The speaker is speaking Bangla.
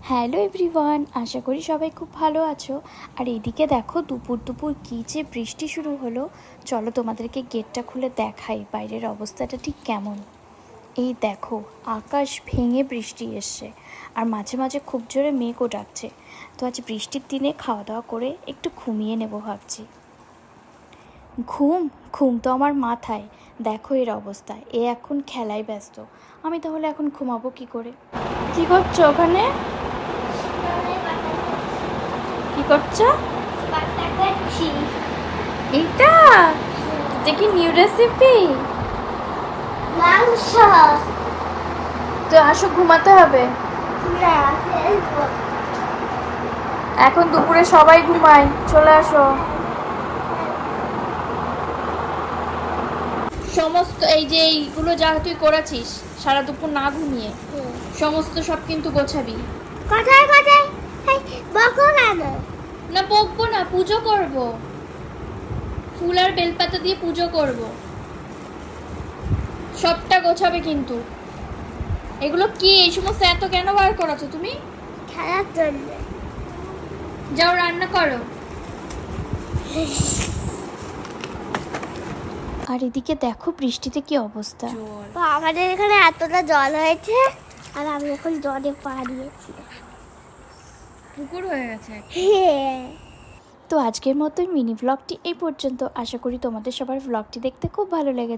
হ্যালো এভরিওয়ান, আশা করি সবাই খুব ভালো আছো। আর এদিকে দেখো দুপুর দুপুর কী যে বৃষ্টি শুরু হলো। চলো তোমাদেরকে গেটটা খুলে দেখাই বাইরের অবস্থাটা ঠিক কেমন। এই দেখো, আকাশ ভেঙে বৃষ্টি এসছে, আর মাঝে মাঝে খুব জোরে মেঘও ডাকছে। তো আজ বৃষ্টির দিনে খাওয়া দাওয়া করে একটু ঘুমিয়ে নেব ভাবছি। ঘুম ঘুম তো আমার মাথায়। দেখো এর অবস্থা, এ এখন খেলায় ব্যস্ত। আমি তাহলে এখন ঘুমাবো কি করে? কী করছো ওখানে? কি করছো? এইটা দেখি নিউ রেসিপি। মাংস। তো আসো, ঘুমাতে হবে। এখন দুপুরে সবাই ঘুমায়, চলে আসো। সমস্ত এই যে এইগুলো যা তুই করেছিস সারা দুপুর না ঘুমিয়ে, সমস্ত সব কিন্তু গোছাবি। কোথায় কোথায়? বকো কেন? না বকবো না, পুজো করব। ফুল আর বেলপাতা দিয়ে পুজো করব। সবটা গোছাবে কিন্তু। এগুলো কি, এই সমস্ত এত কেন বার করাছো তুমি? খেলার জন্য। যাও রান্না করো। আর এদিকে দেখো বৃষ্টিতে কি অবস্থা। আমাদের এখানে এতটা জল হয়েছে, আর আমি এখন জলে পা দিয়েছি। পুকুর হয়ে গেছে। হ্যাঁ। তো আজকের মতোই মিনি ব্লগটি এই পর্যন্ত। আশা করি তোমাদের সবার ব্লগটি দেখতে খুব ভালো লেগেছে।